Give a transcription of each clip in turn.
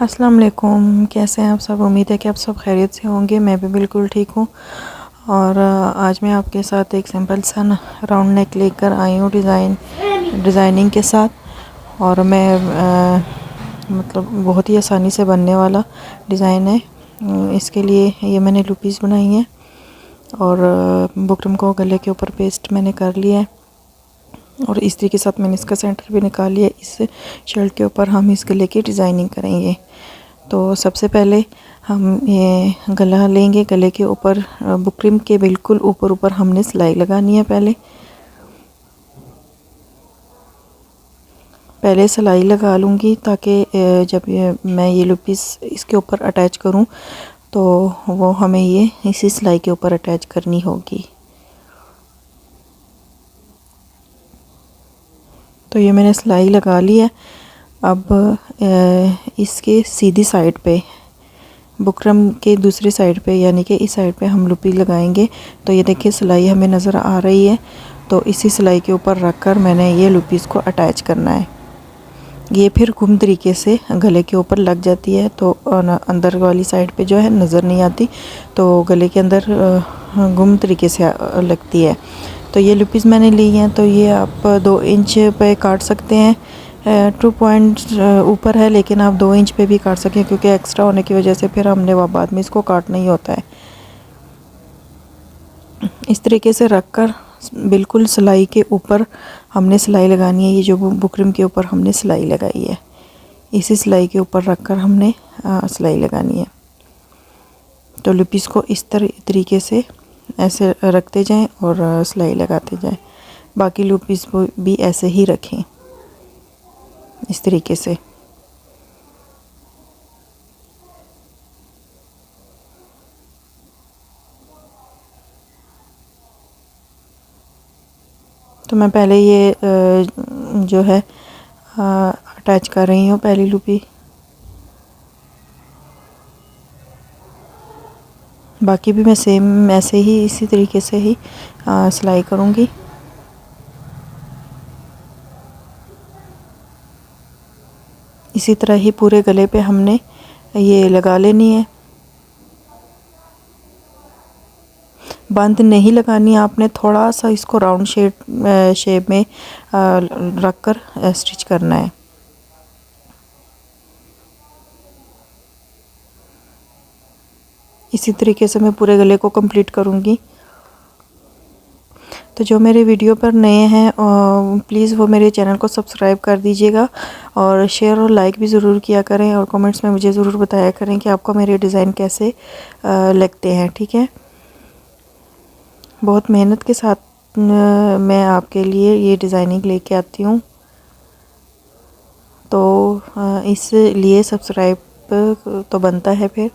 अस्सलाम वालेकुम। कैसे हैं आप सब? उम्मीद है कि आप सब खैरियत से होंगे। मैं भी बिल्कुल ठीक हूँ। और आज मैं आपके साथ एक सिंपल सा राउंड नेक लेकर आई हूँ डिज़ाइनिंग के साथ। और मैं मतलब बहुत ही आसानी से बनने वाला डिज़ाइन है। इसके लिए ये मैंने लूपीस बनाई हैं और बुकरम को गले के ऊपर पेस्ट मैंने कर लिया है। और इस तरीके के साथ मैंने इसका सेंटर भी निकाल लिया। इस शर्ट के ऊपर हम इस गले की डिज़ाइनिंग करेंगे। तो सबसे पहले हम ये गला लेंगे। गले के ऊपर बुकरम के बिल्कुल ऊपर हमने सिलाई लगानी है। पहले सिलाई लगा लूँगी ताकि जब मैं ये लूपीस इसके ऊपर अटैच करूँ तो वो हमें ये इसी सिलाई के ऊपर अटैच करनी होगी। तो ये मैंने सिलाई लगा ली है। अब इसके सीधी साइड पे बुकरम के दूसरी साइड पे यानी कि इस साइड पे हम लूपी लगाएंगे। तो ये देखिए सिलाई हमें नज़र आ रही है। तो इसी सिलाई के ऊपर रख कर मैंने ये लूपीस को अटैच करना है। ये फिर गुम तरीके से गले के ऊपर लग जाती है तो अंदर वाली साइड पे जो है नज़र नहीं आती, तो गले के अंदर गुम तरीके से लगती है। तो ये लूपीस मैंने ली हैं। तो ये आप 2 इंच पे काट सकते हैं। 2 पॉइंट ऊपर है लेकिन आप 2 इंच पे भी काट सकें क्योंकि एक्स्ट्रा होने की वजह से फिर हमने बाद में इसको काटना ही होता है। इस तरीके से रख कर बिल्कुल सिलाई के ऊपर हमने सिलाई लगानी है। ये जो बुकरम के ऊपर हमने सिलाई लगाई है इसी सिलाई के ऊपर रख कर हमने सिलाई लगानी है। तो लूपीस को इस तरीके से ऐसे रखते जाएं और सिलाई लगाते जाएं। बाकी लूपीस को भी ऐसे ही रखें इस तरीके से। तो मैं पहले ये जो है अटैच कर रही हूँ पहली लूपी। बाकी भी मैं सेम ऐसे ही इसी तरीके से ही सिलाई करूँगी। इसी तरह ही पूरे गले पे हमने ये लगा लेनी है। बंद नहीं लगानी, आपने थोड़ा सा इसको राउंड शेप में रख कर स्टिच करना है। इसी तरीके से मैं पूरे गले को कंप्लीट करूँगी। तो जो मेरे वीडियो पर नए हैं प्लीज़ वो मेरे चैनल को सब्सक्राइब कर दीजिएगा और शेयर और लाइक भी ज़रूर किया करें और कमेंट्स में मुझे ज़रूर बताया करें कि आपको मेरे डिज़ाइन कैसे लगते हैं। ठीक है। बहुत मेहनत के साथ मैं आपके लिए ये डिज़ाइनिंग लेके आती हूँ, तो इसलिए सब्सक्राइब तो बनता है फिर।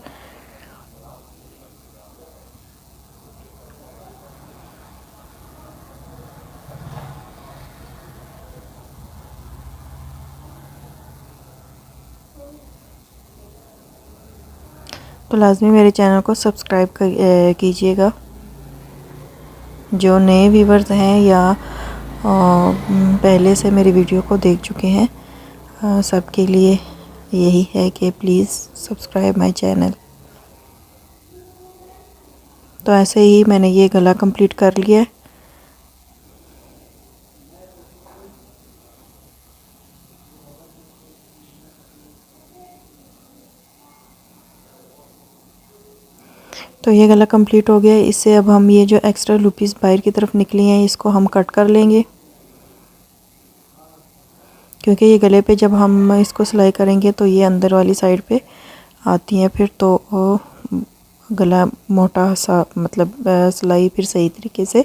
तो लाज़मी मेरे चैनल को सब्सक्राइब कीजिएगा। जो नए व्यूवर्स हैं या पहले से मेरी वीडियो को देख चुके हैं सबके लिए यही है कि प्लीज़ सब्सक्राइब माय चैनल। तो ऐसे ही मैंने ये गला कंप्लीट कर लिया है। तो ये गला कंप्लीट हो गया। इससे अब हम ये जो एक्स्ट्रा लूपीस बाहर की तरफ निकली हैं इसको हम कट कर लेंगे, क्योंकि ये गले पे जब हम इसको सिलाई करेंगे तो ये अंदर वाली साइड पे आती हैं फिर तो गला मोटा सा मतलब सिलाई फिर सही तरीके से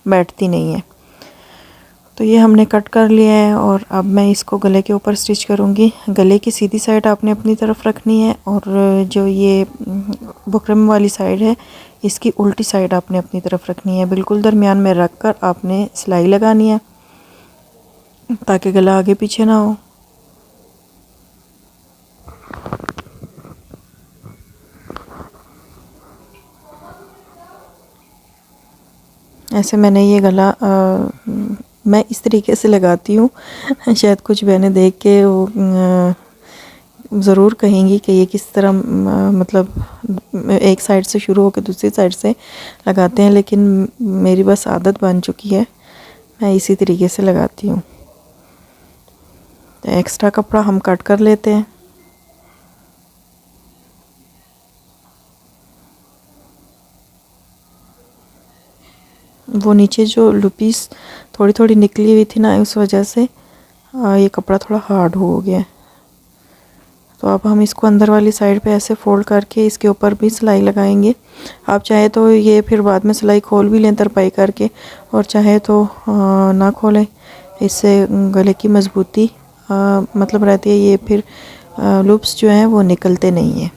बैठती नहीं है। तो ये हमने कट कर लिया है और अब मैं इसको गले के ऊपर स्टिच करूँगी। गले की सीधी साइड आपने अपनी तरफ रखनी है और जो ये बुकरम वाली साइड है इसकी उल्टी साइड आपने अपनी तरफ रखनी है। बिल्कुल दरमियान में रख कर आपने सिलाई लगानी है ताकि गला आगे पीछे ना हो। ऐसे मैंने ये गला मैं इस तरीके से लगाती हूँ शायद कुछ बहनें देख के वो ज़रूर कहेंगी कि ये किस तरह मतलब एक साइड से शुरू होकर दूसरी साइड से लगाते हैं, लेकिन मेरी बस आदत बन चुकी है, मैं इसी तरीके से लगाती हूँ। तो एक्स्ट्रा कपड़ा हम कट कर लेते हैं। वो नीचे जो लुपीस थोड़ी थोड़ी निकली हुई थी ना, उस वजह से ये कपड़ा थोड़ा हार्ड हो गया है। तो अब हम इसको अंदर वाली साइड पे ऐसे फोल्ड करके इसके ऊपर भी सिलाई लगाएंगे। आप चाहे तो ये फिर बाद में सिलाई खोल भी लें तरपाई करके, और चाहे तो ना खोलें, इससे गले की मजबूती मतलब रहती है। ये फिर लूप्स जो हैं वो निकलते नहीं हैं।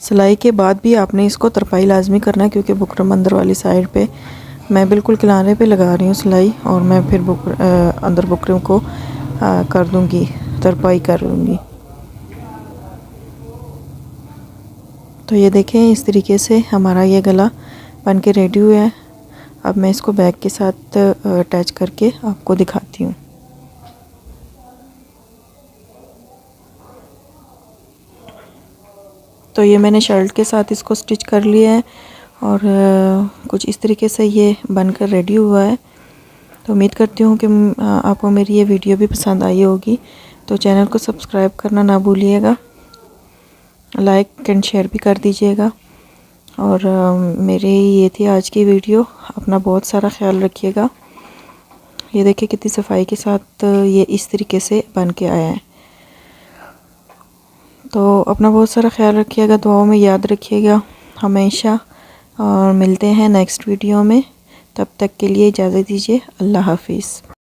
सिलाई के बाद भी आपने इसको तरपाई लाजमी करना है, क्योंकि बुकरम अंदर वाली साइड पे मैं बिल्कुल किनारे पे लगा रही हूँ सिलाई, और मैं फिर अंदर बुकरम को कर दूँगी, तरपाई कर दूँगी। तो ये देखें, इस तरीके से हमारा ये गला बन के रेडी हुआ है। अब मैं इसको बैग के साथ अटैच करके आपको दिखाती हूँ। तो ये मैंने शर्ट के साथ इसको स्टिच कर लिया है, और कुछ इस तरीके से ये बनकर रेडी हुआ है। तो उम्मीद करती हूँ कि आपको मेरी ये वीडियो भी पसंद आई होगी। तो चैनल को सब्सक्राइब करना ना भूलिएगा, लाइक एंड शेयर भी कर दीजिएगा। और मेरी ये थी आज की वीडियो। अपना बहुत सारा ख्याल रखिएगा। ये देखिए कितनी सफाई के साथ ये इस तरीके से बन के आया है। तो अपना बहुत सारा ख्याल रखिएगा, दुआओं में याद रखिएगा हमेशा, और मिलते हैं नेक्स्ट वीडियो में। तब तक के लिए इजाज़त दीजिए। अल्लाह हाफिज़।